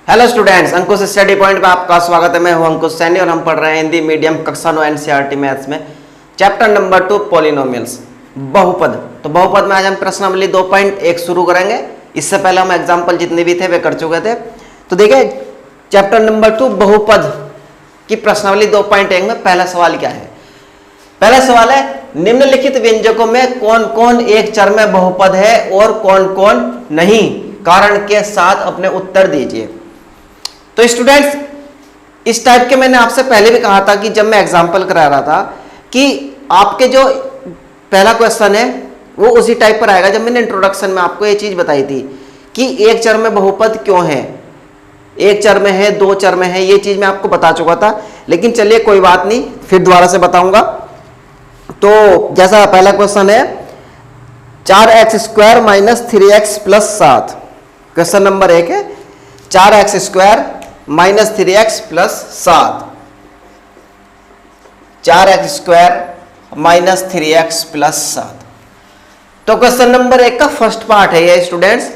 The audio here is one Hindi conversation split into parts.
हेलो स्टूडेंट्स, अंकुश स्टडी पॉइंट में आपका स्वागत है। मैं हूं अंकुश सैनी और हम पढ़ रहे हैं हिंदी मीडियम कक्षा 9 एनसीईआरटी मैथ्स में चैप्टर नंबर 2 पॉलिनोमियल्स, बहुपद। तो बहुपद में आज हम प्रश्नावली 2.1 शुरू करेंगे। इससे पहले हम एग्जाम्पल जितने भी थे वे कर चुके थे। तो देखिए चैप्टर नंबर 2 बहुपद की प्रश्नावली 2.1 में पहला सवाल क्या है। पहला सवाल है, निम्नलिखित व्यंजकों में कौन कौन एक चर में बहुपद है और कौन कौन नहीं, कारण के साथ अपने उत्तर दीजिए। तो स्टूडेंट्स, इस टाइप के मैंने आपसे पहले भी कहा था कि जब मैं एग्जांपल करा रहा था कि आपके जो पहला क्वेश्चन है वो उसी टाइप पर आएगा। जब मैंने इंट्रोडक्शन में आपको ये चीज बताई थी कि एक चर में बहुपद क्यों है, एक चर में है, दो चर में है, ये चीज मैं आपको बता चुका था। लेकिन चलिए कोई बात नहीं, फिर दोबारा से बताऊंगा। तो जैसा पहला क्वेश्चन है 4x² - 3x + 7। क्वेश्चन नंबर 1 है 4x² - 3x + 7, 4x² - 3x + 7। तो क्वेश्चन नंबर 1 का फर्स्ट पार्ट है ये स्टूडेंट्स।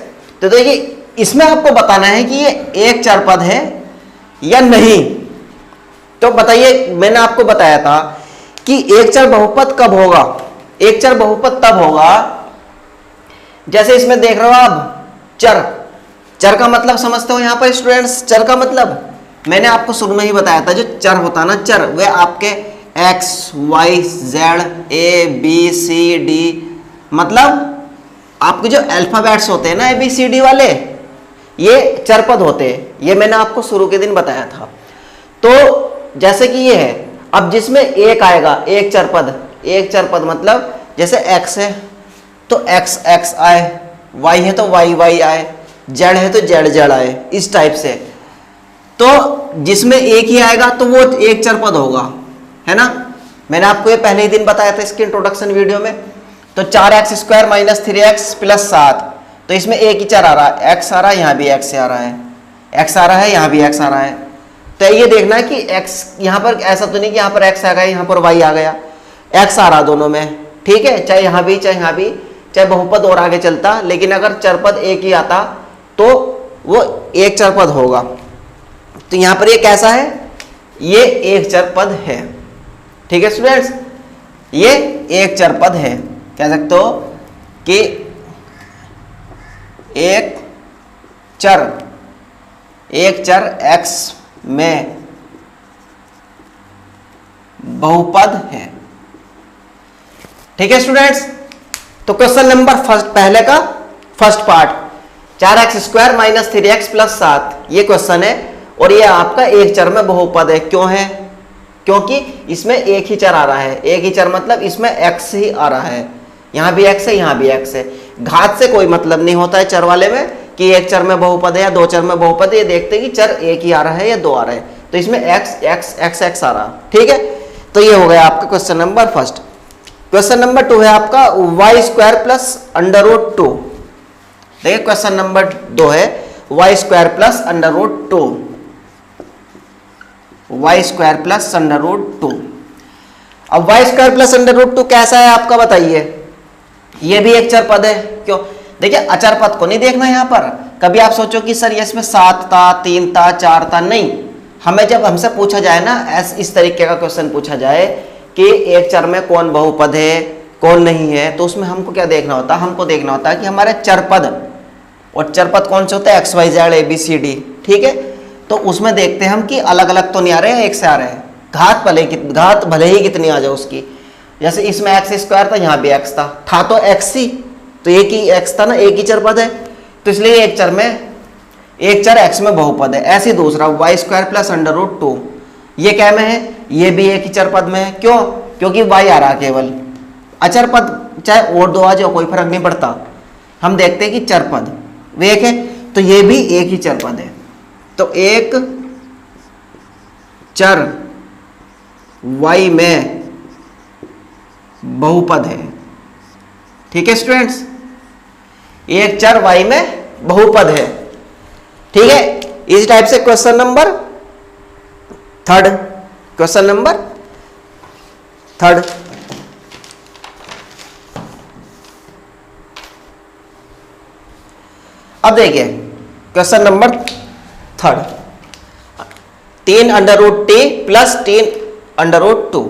तो देखिए इसमें आपको बताना है कि ये एक चर पद है या नहीं। तो बताइए, मैंने आपको बताया था कि एक चर बहुपद कब होगा। एक चर बहुपद तब होगा जैसे इसमें देख रहे हो आप चर। चर का मतलब समझते हो यहां पर स्टूडेंट्स। चर का मतलब मैंने आपको शुरू में ही बताया था, जो चर होता ना चर, वे आपके x, y, z, a, b, c, d, मतलब आपके जो अल्फाबेट्स होते हैं ना ABCD वाले, ये चर पद होते हैं। ये मैंने आपको शुरू के दिन बताया था। तो जैसे कि ये है, अब जिसमें एक आएगा, एक चर पद, एक चर पद मतलब जैसे x है तो x x आए, y है तो y y आए, z है तो z z आए, इस टाइप से। तो जिसमें एक ही आएगा तो वो एक चर पद होगा, है ना। मैंने आपको ये पहले ही दिन बताया था इसके इंट्रोडक्शन वीडियो में। तो 4x² - 3x + 7, तो इसमें एक ही चर आ रहा है, x आ रहा है, यहाँ भी x आ रहा है, x आ रहा है, यहाँ भी x आ रहा है। तो ये देखना है कि x यहाँ पर ऐसा तो नहीं कि यहाँ पर x आ गया, यहाँ पर y आ गया, x आ रहा दोनों में, ठीक है। चाहे यहाँ भी, चाहे यहाँ भी, चाहे बहुपद और आगे चलता, लेकिन अगर चरपद एक ही आता तो वो एक चरपद होगा। तो यहां पर ये कैसा है, ये एक चरपद है, ठीक है स्टूडेंट्स। ये एक चरपद है, कह सकते हो कि एक चर x में बहुपद है, ठीक है स्टूडेंट्स। तो क्वेश्चन नंबर पहले का फर्स्ट पार्ट 4x² - 3x + 7, ये क्वेश्चन है और ये आपका एक चर में बहुपद है। क्यों है? क्योंकि इसमें एक ही चर आ रहा है। एक ही चर मतलब इसमें x ही आ रहा है, यहां भी x है, यहां भी x है। घात से कोई मतलब नहीं होता है चर वाले में कि एक चर में बहुपद है या दो चर में बहुपद है। ये देखते हैं कि चर एक ही आ रहा है या दो आ रहे हैं, तो इसमें x x x x आ रहा, ठीक है। तो ये हो गया आपका question number first. Question number 2 है आपका y² + √2। देखिए क्वेश्चन नंबर 2 है y² + √2, y² + √2। अब y² + √2 कैसा है आपका बताइए। ये भी एक चर पद है। क्यों? देखिए अचर पद को नहीं देखना यहाँ पर। कभी आप सोचो कि सर ये इसमें 7 था, 3 था, 4 था, नहीं। हमें जब हमसे पूछा जाए ना, इस तरीके का क्वेश्चन पूछा जाए कि एक चर में कौन बहुपद है कौन नहीं है, तो उसमें हमको क्या देखना होता है, हमको देखना होता है कि हमारे चरपद, और चरपद कौन से होते हैं, x y z a b c d, ठीक है। तो उसमें देखते हैं हम कि अलग अलग तो नहीं आ रहे हैं, एक से आ रहे हैं। घात भले ही कितनी आ जाए उसकी, जैसे इसमें x² था, यहाँ भी x था तो x ही, तो एक ही x था ना, एक ही चरपद है, तो इसलिए एक चर x में बहुपद है। ऐसे दूसरा y² + √2, ये क्या में है, ये भी एक ही चरपद में है। क्यों? क्योंकि y आ रहा केवल। अचर पद चाहे और दो आ जाओ कोई फर्क नहीं पड़ता, हम देखते हैं कि चरपद वे एक है, तो ये भी एक ही चरपद है। तो एक चर y में बहुपद है, ठीक है स्टूडेंट्स। एक चर y में बहुपद है, ठीक है। इस टाइप से क्वेश्चन नंबर थर्ड अब देखिए question number third, 3 under root T plus 3 under root 2,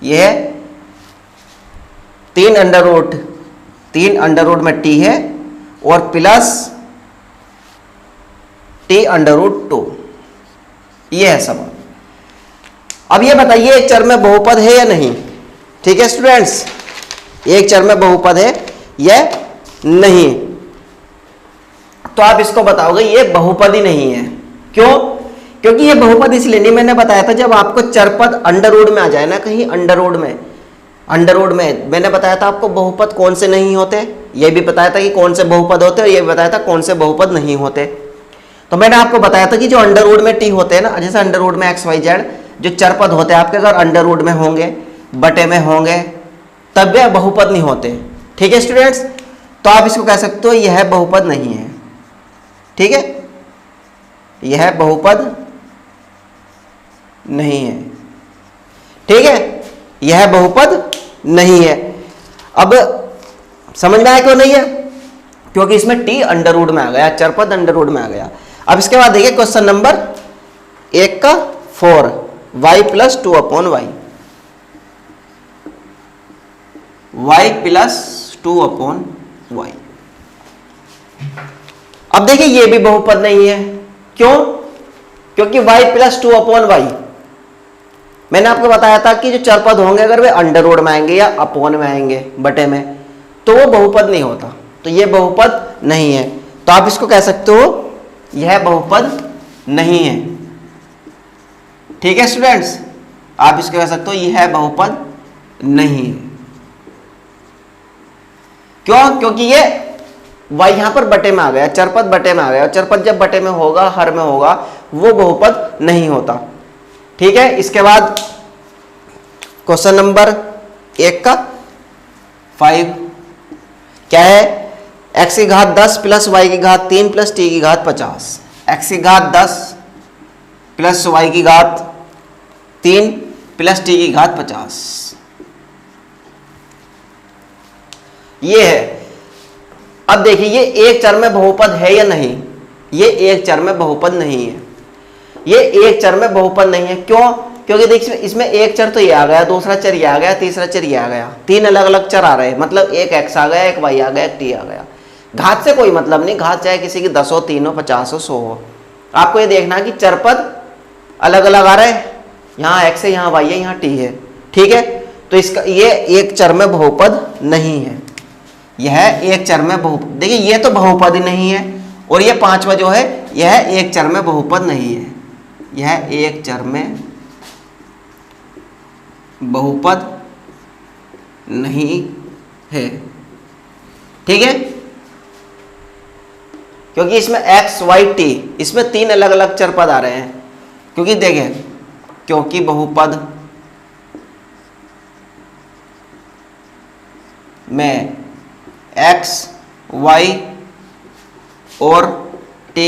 यह 3 अंडर रूट में टी है और प्लस टी अंडर रूट 2, यह है सवाल। अब ये बताइए एक चर में बहुपद है या नहीं। ठीक है स्टूडेंट्स, एक चर में बहुपद है या नहीं, तो आप इसको बताओगे ये बहुपद ही नहीं है। क्यों? क्योंकि ये बहुपद इसलिए नहीं, मैंने बताया था जब आपको चरपद अंडर रूट में आ जाए ना, कहीं अंडर रूट में मैंने बताया था आपको बहुपद कौन से नहीं होते, ये भी बताया था कि कौन से बहुपद होते और ये भी बताया था कौन से बहुपद नहीं होते। तो मैंने आपको बताया था कि जो अंडर रूट में टी होते हैं ना, जैसे अंडर रूट में एक्स वाई जेड जो चरपद होते हैं आपके, अगर अंडर रूट में होंगे, बटे में होंगे, तब वे बहुपद नहीं होते। ठीक है स्टूडेंट्स, तो आप इसको कह सकते हो यह बहुपद नहीं है। ठीक है, यह बहुपद नहीं है। ठीक है, यह बहुपद नहीं है। अब समझ में आया क्यों नहीं है? क्योंकि इसमें टी अंडर रूट में आ गया, चरपद अंडर रूट में आ गया। अब इसके बाद देखिए क्वेश्चन नंबर 1 का 4, y plus 2 upon Y, y plus 2 upon Y. अब देखिए ये भी बहुपद नहीं है। क्यों? क्योंकि y प्लस 2 अपॉन वाई, मैंने आपको बताया था कि जो चरपद होंगे अगर वे अंडर रूट में आएंगे या अपॉन में आएंगे, बटे में, तो वो बहुपद नहीं होता, तो ये बहुपद नहीं है। तो आप इसको कह सकते हो यह बहुपद नहीं है। ठीक है स्टूडेंट्स, आप इसको कह सकते हो यह बहुपद नहीं है। क्यों? क्योंकि ये y यहां पर बटे में आ गया, चरपद बटे में आ गया, और चरपद जब बटे में होगा, हर में होगा, वो बहुपद नहीं होता। ठीक है, इसके बाद क्वेश्चन नंबर 1 का 5 क्या है? x की घात 10 प्लस y की घात 3 प्लस t की घात 50। x की घात 10 प्लस y की घात 3 प्लस t की घात 50, ये है। अब देखिए ये एक चर में बहुपद है या नहीं? ये एक चर में बहुपद नहीं है, ये एक चर में बहुपद नहीं है। क्यों? क्योंकि देखिए इसमें एक चर तो ये आ गया, दूसरा चर ये आ गया, तीसरा चर ये आ गया, 3 अलग अलग चर आ रहे हैं, मतलब एक x आ गया, एक y आ गया, एक t आ गया। घात से कोई मतलब नहीं, घात चाहे किसी की 10 हो, 3 हो, 50 हो, 100 हो, आपको ये देखना है कि चरपद अलग अलग आ रहे हैं, यहाँ x है, यहाँ y है, यहाँ t है। ठीक है, तो इसका ये एक चर में बहुपद नहीं है, यह एक चर में बहुपद। देखिए ये तो बहुपद ही नहीं है, और ये पांचवा जो है यह एक चर में बहुपद नहीं है, यह एक चर में बहुपद नहीं है। ठीक है, क्योंकि इसमें x y t, इसमें 3 अलग अलग चर पद आ रहे हैं। क्योंकि देखें, क्योंकि बहुपद में x y और t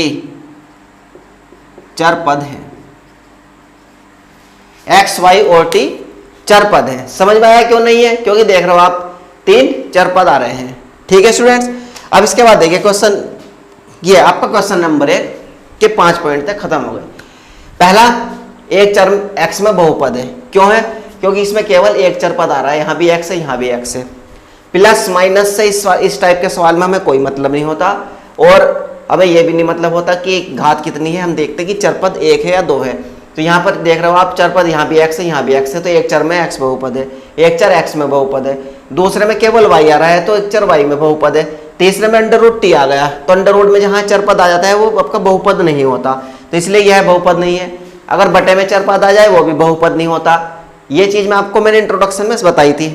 चर पद है, x y और t चर पद है। समझ में आया क्यों नहीं है? क्योंकि देख रहे हो आप 3 चर पद आ रहे हैं। ठीक है स्टूडेंट्स, अब इसके बाद देखिए क्वेश्चन, ये आपका क्वेश्चन नंबर 1 के 5 पॉइंट तक खत्म हो गए। पहला, एक चर x में बहुपद है। क्यों है? क्योंकि इसमें केवल एक चर पद आ रहा है, यहाँ भी x है, यहाँ भी x है। प्लस माइनस से इस टाइप के सवाल में हमें कोई मतलब नहीं होता, और हमें यह भी नहीं मतलब होता कि घात कितनी है, हम देखते कि चरपद 1 है या 2 है। तो यहाँ पर देख रहे हो आप चरपद, यहाँ भी x है, यहाँ भी x है, तो एक चर में x बहुपद है, एक चर x में बहुपद है, दूसरे में केवल y आ रहा है तो एक चर y में बहुपद है, तीसरे में अंडर रूट t आ गया, तो अंडर रूट में जहाँ चरपद आ जाता है वो आपका बहुपद नहीं होता, तो इसलिए यह बहुपद नहीं है। अगर बटे में चरपद आ जाए वो भी बहुपद नहीं होता। ये चीज मैं आपको मैंने इंट्रोडक्शन में बताई थी,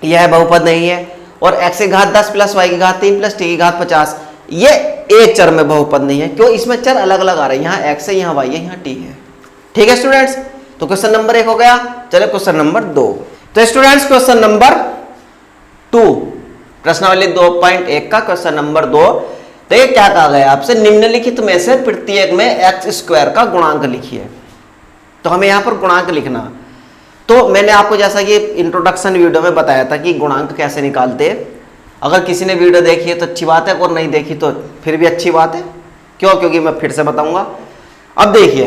यह बहुपद नहीं है। और x की घात 10 प्लस y की घात 3 प्लस t की घात 50, ये एक चर में बहुपद नहीं है। क्यों? इसमें चर अलग अलग आ रहे हैं, यहाँ x है, यहाँ y है, यहाँ t है। ठीक है स्टूडेंट्स, तो क्वेश्चन नंबर 1 हो गया। चलो क्वेश्चन नंबर 2। तो स्टूडेंट्स क्वेश्चन नंबर 2, प्रश्नावली 2.1 का क्वेश्चन नंबर 2। तो ये क्या कहा गया आपसे? निम्नलिखित में से प्रत्येक में एक्स स्क्वायर का गुणांक लिखिए। तो हमें यहाँ पर गुणांक लिखना, तो मैंने आपको जैसा कि इंट्रोडक्शन वीडियो में बताया था कि गुणांक कैसे निकालते हैं। अगर किसी ने वीडियो देखी है तो अच्छी बात है, और नहीं देखी तो फिर भी अच्छी बात है। क्यों? क्योंकि मैं फिर से बताऊंगा। अब देखिए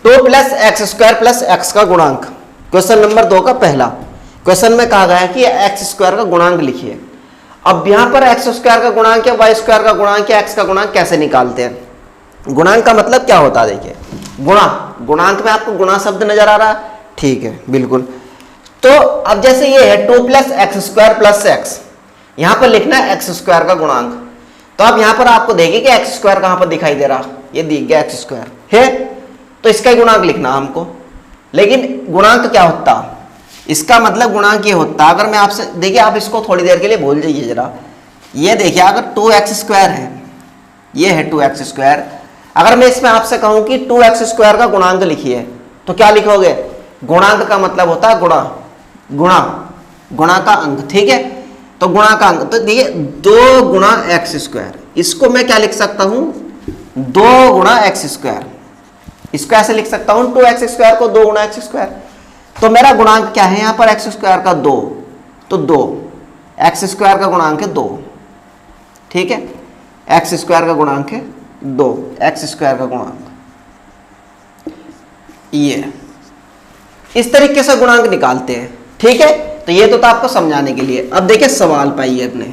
2 plus x square plus x का गुणांक, क्वेश्चन नंबर 2 का पहला क्वेश्चन में कहा गया है कि एक्स स्क्वायर का गुणांक लिखिए। अब यहां पर एक्स स्क्वायर का गुणांक या वाई स्क्वायर का गुणांक या एक्स का गुणांक कैसे निकालते हैं? गुणांक का मतलब क्या होता है? देखिए गुणांक में आपको गुणा शब्द नजर आ रहा है, ठीक है, बिल्कुल। तो अब जैसे ये है 2 plus x square plus x, यहां पर लिखना है एक्स स्क्वायर का गुणांक। तो अब यहां पर आपको देखिए कि एक्स स्क्वायर कहां पर दिखाई दे रहा, ये दिख गया एक्स स्क्वायर है, तो इसका गुणांक लिखना हमको। लेकिन गुणांक क्या होता? इसका मतलब गुणांक ये होता, अगर मैं आपसे, देखिए आप इसको थोड़ी देर के लिए भूल जाइए जरा। ये देखिए अगर 2x स्क्वायर है, ये है 2x स्क्वायर, अगर मैं इसमें आपसे कहूं कि 2x स्क्वायर का गुणांक लिखिए तो क्या लिखोगे? गुणांक का मतलब होता है गुणा का अंक, ठीक है। तो गुणा का अंक, तो देखिए 2 गुणा एक्स स्क्वायर, इसको मैं क्या लिख सकता हूं? 2 गुणा एक्स स्क्वायर। इसको ऐसे लिख सकता हूं 2x स्क्वायर को 2 गुणा एक्स स्क्वायर। तो मेरा गुणांक क्या है यहां पर? एक्स स्क्वायर का 2, तो 2 एक्स स्क्वायर का गुणांक है 2, ठीक है। एक्स स्क्वायर का गुणांक है 2, एक्स स्क्वायर का गुणांक ये इस तरीके से गुणांक निकालते हैं, ठीक है। तो ये तो था आपको समझाने के लिए। अब देखिए सवाल पाइए अपने,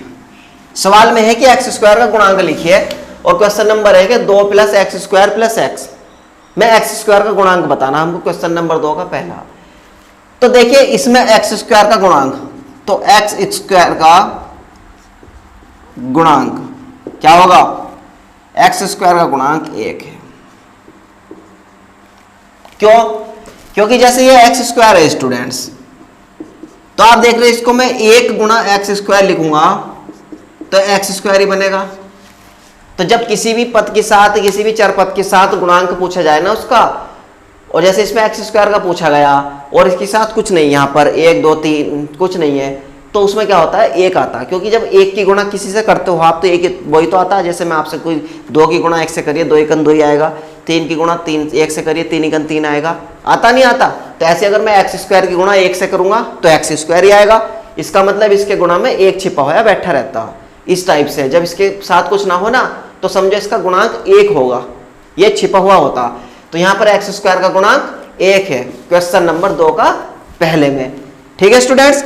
सवाल में है कि एक्स स्क्वायर का गुणांक लिखिए और क्वेश्चन नंबर है कि 2 plus x square plus x में एक्स स्क्वायर का गुणांक बताना हमको, क्वेश्चन नंबर 2 का पहला। तो देखिए इसमें एक्स स्क्वायर का गुणांक, तो एक्स स्क्वायर का गुणांक क्या होगा? एक्स स्क्वायर का गुणांक 1 है। क्यों? क्योंकि जैसे ये एक्स स्क्वायर है स्टूडेंट्स, तो आप देख रहे हैं इसको मैं 1 गुणा एक्स स्क्वायर लिखूंगा तो एक्स स्क्वायर ही बनेगा। तो जब किसी भी पद के साथ, किसी भी चर पद के साथ गुणांक पूछा जाए ना उसका, और जैसे इसमें एक्स स्क्वायर का पूछा गया और इसके साथ कुछ नहीं, यहाँ पर 1 2 3 कुछ नहीं है, तो उसमें क्या होता है? 1 आता है। क्योंकि जब 1 की गुणा किसी से करते हो आप तो 1 वही तो आता है। जैसे मैं आपसे कोई 2 की गुणा 1 से करिए, 2 1 2 ही आएगा। 3 की गुणा 1 से करिए, 3 1 3 आएगा। आता नहीं आता? तो ऐसे अगर मैं एक्स स्क्वायर की गुणा 1 से करूंगा तो एक्स स्क्वायर ही आएगा। इसका मतलब इसके गुणा में 1 छिपा हुआ बैठा रहता। इस टाइप से जब इसके साथ कुछ ना हो ना तो समझो इसका गुणांक 1 होगा, ये छिपा हुआ होता। तो यहाँ पर एक्स स्क्वायर का गुणांक 1 है, क्वेश्चन नंबर 2 का पहले में, ठीक है स्टूडेंट्स।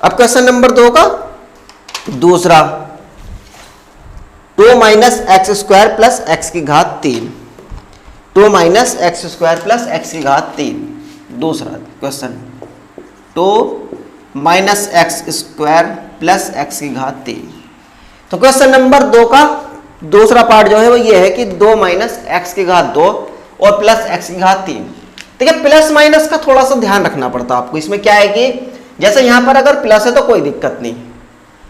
अब क्वेश्चन नंबर 2 का दूसरा, 2 minus x square plus x की घात 3, 2 minus x square plus x की घात 3, दूसरा question 2 minus x square plus x की घात 3। तो क्वेश्चन नंबर 2 का दूसरा पार्ट जो है वो ये है कि 2 माइनस एक्स की घात 2 और प्लस एक्स की घात 3। देखिए प्लस माइनस का थोड़ा सा ध्यान रखना पड़ता है आपको। इसमें क्या है कि जैसे यहां पर अगर प्लस है तो कोई दिक्कत नहीं,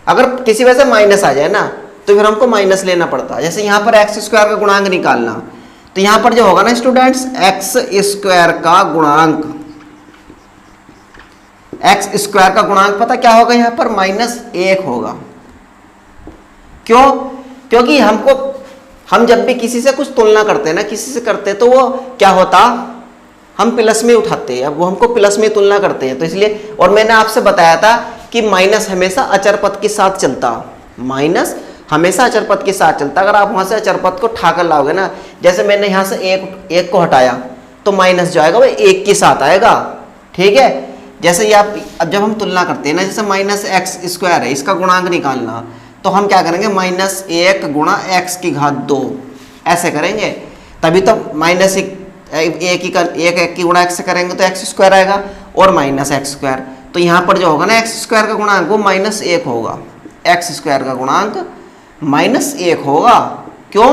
अगर किसी वजह से माइनस आ जाए ना तो फिर हमको माइनस लेना पड़ता है। जैसे यहां पर एक्स स्क्वायर का गुणांक निकालना, तो यहां पर जो होगा ना स्टूडेंट्स, एक्स स्क्वायर का गुणांक, एक्स स्क्वायर का गुणांक पता क्या होगा? यहां पर -1 होगा। क्यों? क्योंकि हम जब भी किसी से कुछ तुलना करते हैं ना, किसी से करते हैं, तो वो क्या होता, हम प्लस में उठाते हैं। अब वो हमको प्लस में तुलना करते हैं, तो इसलिए, और मैंने आपसे बताया था कि माइनस हमेशा अचर पद के साथ चलता, माइनस हमेशा अचर पद के साथ चलता। अगर आप वहां से अचर पद को उठाकर लाओगे ना, जैसे मैंने यहां से एक को हटाया तो माइनस जो आएगा वो 1 के साथ आएगा, ठीक है। जैसे ये आप, अब जब हम तुलना करते हैं ना, जैसे माइनस एक्स स्क्वायर है, इसका गुणांक निकालना, तो हम क्या करेंगे? -1 गुणा एक्स की घात 2 ऐसे करेंगे, तभी तो माइनस एक की गुणा एक्स से करेंगे तो एक्स स्क्वायर आएगा और माइनस एक्स स्क्वायर। तो यहाँ पर जो होगा ना एक्स स्क्वायर का गुणांक वो -1 होगा, एक्स स्क्वायर का गुणांक -1 होगा। क्यों?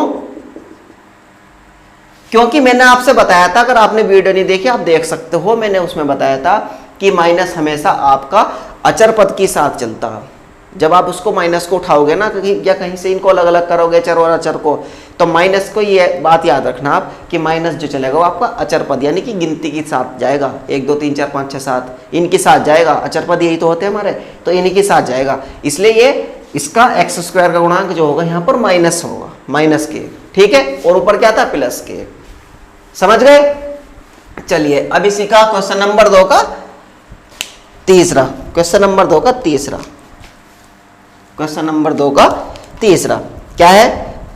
क्योंकि मैंने आपसे बताया था, अगर आपने वीडियो नहीं देखी आप देख सकते हो, मैंने उसमें बताया था कि माइनस हमेशा आपका अचर पद के साथ चलता है। जब आप उसको माइनस को उठाओगे ना कहीं या कहीं से इनको अलग अलग करोगे चर और अचर को, तो माइनस को ये बात याद रखना आप कि माइनस जो चलेगा वो आपका अचर पद यानी कि गिनती के साथ जाएगा। 1 2 3 4 5 6 7 इनके साथ जाएगा। अचर पद यही तो होते हैं हमारे, तो इन्हीं के साथ जाएगा। इसलिए ये इसका एक्स स्क्वायर का गुणांक जो होगा यहाँ पर माइनस होगा, -के, ठीक है। और ऊपर क्या था? +के। समझ गए? चलिए अब इसी का क्वेश्चन नंबर 2 का तीसरा, क्वेश्चन नंबर 2 का तीसरा, क्वेश्चन नंबर 2 का तीसरा क्या है?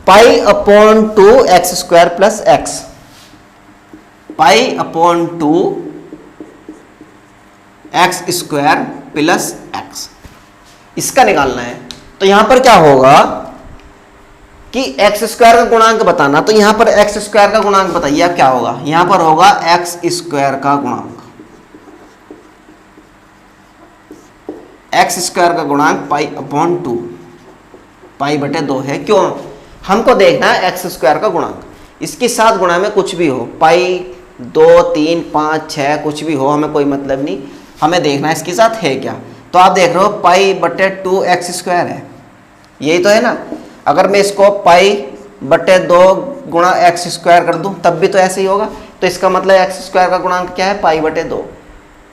Pi upon 2 x square plus x, pi upon 2 x square plus x, इसका निकालना है। तो यहां पर क्या होगा कि एक्स स्क्वायर का गुणांक बताना, तो यहां पर एक्स स्क्वायर का गुणांक बताइए आप क्या होगा। यहां पर होगा एक्स स्क्वायर का गुणांक, एक्स स्क्वायर का गुणांक पाई अपॉन 2, पाई बटे 2 है। क्यों, हमको देखना है एक्स स्क्वायर का गुणांक, इसके साथ गुणा में कुछ भी हो, पाई 2 3 5 6 कुछ भी हो, हमें कोई मतलब नहीं, हमें देखना है इसके साथ है क्या। तो आप देख रहे हो पाई बटे 2 एक्स स्क्वायर है, यही तो है ना। अगर मैं इसको पाई बटे 2 गुणा एक्स स्क्वायर कर दूं तब भी तो ऐसे ही होगा। तो इसका मतलब एक्स स्क्वायर का गुणांक क्या है, पाई बटे 2।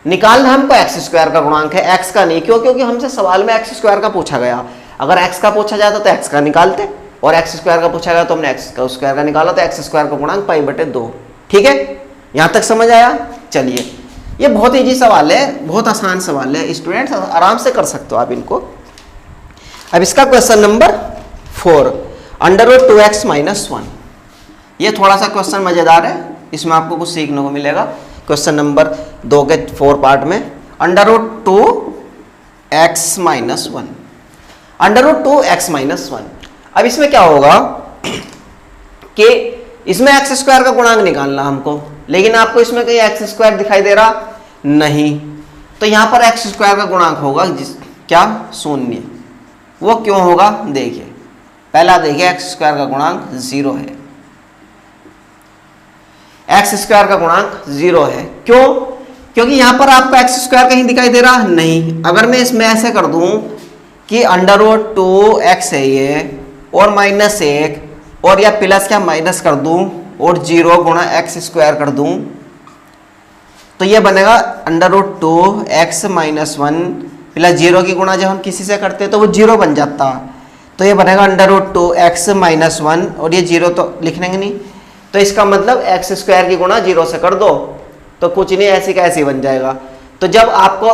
निकालना हमको एक्स स्क्वायर का गुणांक है, एक्स का नहीं। क्यों, क्योंकि हमसे सवाल में एक्स स्क्वायर का पूछा गया। अगर एक्स का पूछा जाता तो एक्स का निकालते, और एक्स स्क्वायर का पूछा गया तो हमने एक्स का स्क्वायर का निकाला, तो एक्स स्क्वायर का गुणांक पाई बटे 2। ठीक है, यहां तक समझ आया। चलिए, ये बहुत इजी सवाल है, बहुत आसान सवाल है, स्टूडेंट्स आराम से कर सकते हो आप इनको। अब इसका question number 4, under root 2x minus 1। ये थोड़ा सा क्वेश्चन मजेदार है, इसमें आपको कुछ सीखने को मिलेगा। क्वेश्चन नंबर 2 के 4 पार्ट में, under root 2x minus 1, under root 2x minus 1। अब इसमें क्या होगा कि इसमें एक्स स्क्वायर का गुणांक निकालना हमको, लेकिन आपको इसमें कहीं एक्स स्क्वायर दिखाई दे रहा नहीं, तो यहां पर एक्स स्क्वायर का गुणांक होगा क्या, 0। वो क्यों होगा, देखिए पहला देखिए, एक्स स्क्वायर का गुणांक 0 है, एक्स स्क्वायर का गुणांक 0 है। क्यों, क्योंकि यहां पर आपको एक्स स्क्वायर कहीं दिखाई दे रहा नहीं। अगर मैं इसमें ऐसे कर दूं कि अंडर रूट 2x है ये, और माइनस 1, और या प्लस क्या माइनस कर दूं, और 0 गुणा एक्स स्क्वायर कर दूं, तो ये बनेगा under root 2x minus 1 plus 0 की गुणा जब हम किसी से करते हैं तो वो 0 बन जाता, तो ये बनेगा अंडर रूट 2x माइनस 1, और ये 0 तो लिख लेंगे नहीं, तो इसका मतलब एक्स स्क्वायर की गुणा 0 से कर दो तो कुछ नहीं, ऐसी का ऐसी बन जाएगा। तो जब आपको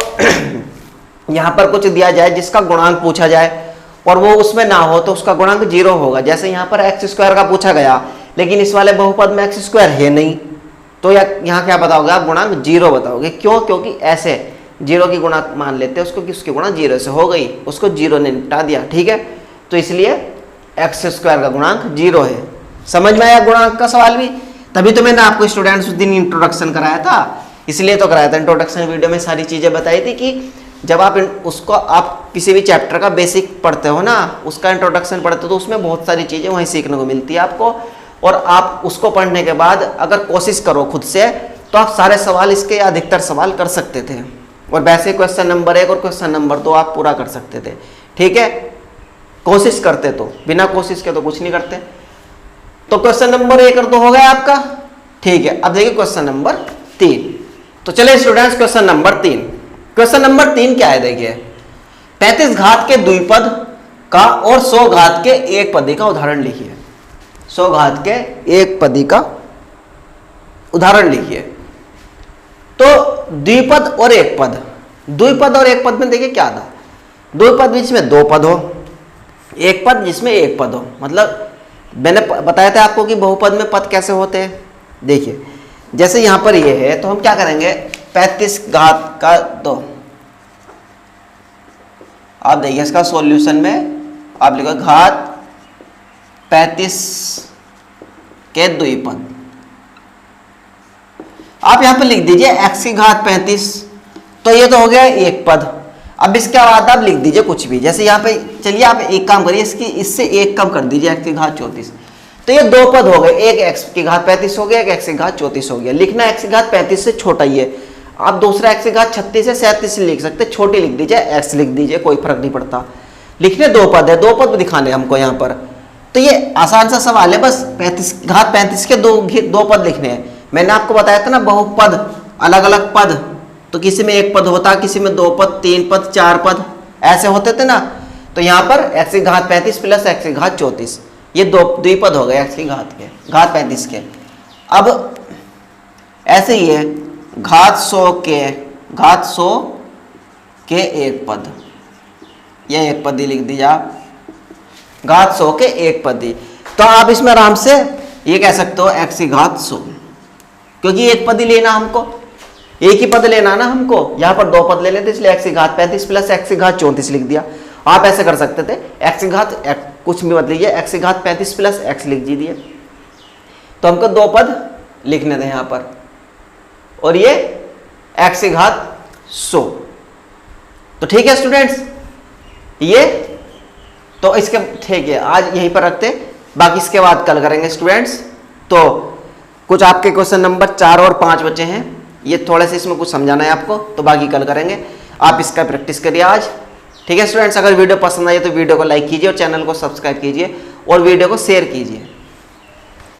यहां पर कुछ दिया जाए जिसका गुणांक पूछा जाए और वो उसमें ना हो तो उसका गुणांक 0 होगा। जैसे यहाँ पर एक्स स्क्वायर का पूछा गया, लेकिन इस वाले बहुपद में एक्स स्क्वायर है नहीं, तो यहाँ क्या बताओगे आप, गुणांक 0 बताओगे। क्यों, क्योंकि ऐसे 0 की गुणा मान लेते हैं उसको कि उसकी गुणा 0 से हो गई, उसको 0 ने निपटा दिया। ठीक है, तो इसलिए एक्स स्क्वायर का गुणांक 0 है। समझ में आया गुणांक का सवाल भी, तभी तो मैंने आपको स्टूडेंट्स उस दिन इंट्रोडक्शन कराया था, इसलिए तो कराया था। इंट्रोडक्शन वीडियो में सारी चीजें बताई थी कि जब आप उसको आप किसी भी चैप्टर का बेसिक पढ़ते हो ना, उसका इंट्रोडक्शन पढ़ते हो तो उसमें बहुत सारी चीजें वहीं सीखने को मिलती है आपको, और आप उसको पढ़ने के बाद अगर कोशिश करो खुद से तो आप सारे सवाल, इसके अधिकतर सवाल कर सकते थे, और वैसे क्वेश्चन नंबर 1 और क्वेश्चन नंबर 2 आप पूरा कर सकते थे। ठीक है, कोशिश करते, तो बिना कोशिश के तो कुछ नहीं करते। तो क्वेश्चन नंबर 1 तो हो गया आपका। ठीक है, अब देखिए क्वेश्चन नंबर 3। तो चलिए students, question number 3, question number 3 क्या है, देखिए 35 घात के द्विपद का और 100 घात के एक पदी का उदाहरण लिखिए। 100 घात के एक पदी का उदाहरण लिखिए। तो द्विपद और एक पद, द्विपद और एक पद में देखिए क्या था, द्विपद जिसमें 2 पद हो, एक पद जिसमें एक पद हो। मतलब मैंने बताया था आपको कि बहुपद में पद कैसे होते हैं। देखिए जैसे यहां पर ये है, तो हम क्या करेंगे, 35 घात का 2, आप देखिए इसका सॉल्यूशन में आप लिखो घात 35 के द्विपद। आप यहां पर लिख दीजिए x की घात 35, तो ये तो हो गया एक पद। अब इसके बाद आप लिख दीजिए कुछ भी, जैसे यहाँ पे चलिए आप एक काम करिए, इसकी इससे एक कम कर दीजिए, x की घात 34, तो ये 2 पद हो गए, एक x की घात 35 हो गया, एक x की घात 34 हो गया। लिखना x की घात 35 से छोटा ही है, आप दूसरा x की घात 36 है 37 लिख सकते, छोटी लिख दीजिए, x लिख दीजिए, कोई फर्क नहीं पड़ता। लिखने 2 पद है, 2 पद दिखाने हमको यहाँ पर, तो ये आसान सा सवाल है, बस 35 घात 35 के 2 पद लिखने हैं। मैंने आपको बताया था ना, बहुपद अलग अलग पद, तो किसी में एक पद होता, किसी में 2 पद 3 पद 4 पद ऐसे होते थे ना। तो यहाँ पर x की घात 35 प्लस x की घात 34, ये 2 द्विपद हो गए x की घात 35 के। अब ऐसे ही है घात 100 के एक पद, ये एक पदी लिख दीजिए आप, घात 100 के एक पदी। तो आप इसमें आराम से ये कह सकते हो x की घात 100, क्योंकि एक पद ही लेना हमको, एक ही पद लेना ना हमको, यहां पर दो पद ले लेते इसलिए x की घात 35 प्लस x की घात 34 लिख दिया। आप ऐसे कर सकते थे x की घात कुछ भी मत लीजिए, x की घात 35 प्लस x लिख दीजिए, तो हमको दो पद लिखने थे यहां पर, और ये x की घात 100। तो ठीक है स्टूडेंट्स, ये तो इसके ठीक है, आज यहीं पर रखते, बाकी इसके बाद कल करेंगे स्टूडेंट्स। तो कुछ आपके क्वेश्चन नंबर 4 और 5 बचे हैं, ये थोड़े से इसमें कुछ समझाना है आपको, तो बाकी कल करेंगे। आप इसका प्रैक्टिस करिए आज, ठीक है स्टूडेंट्स। अगर वीडियो पसंद आई तो वीडियो को लाइक कीजिए और चैनल को सब्सक्राइब कीजिए और वीडियो को शेयर कीजिए।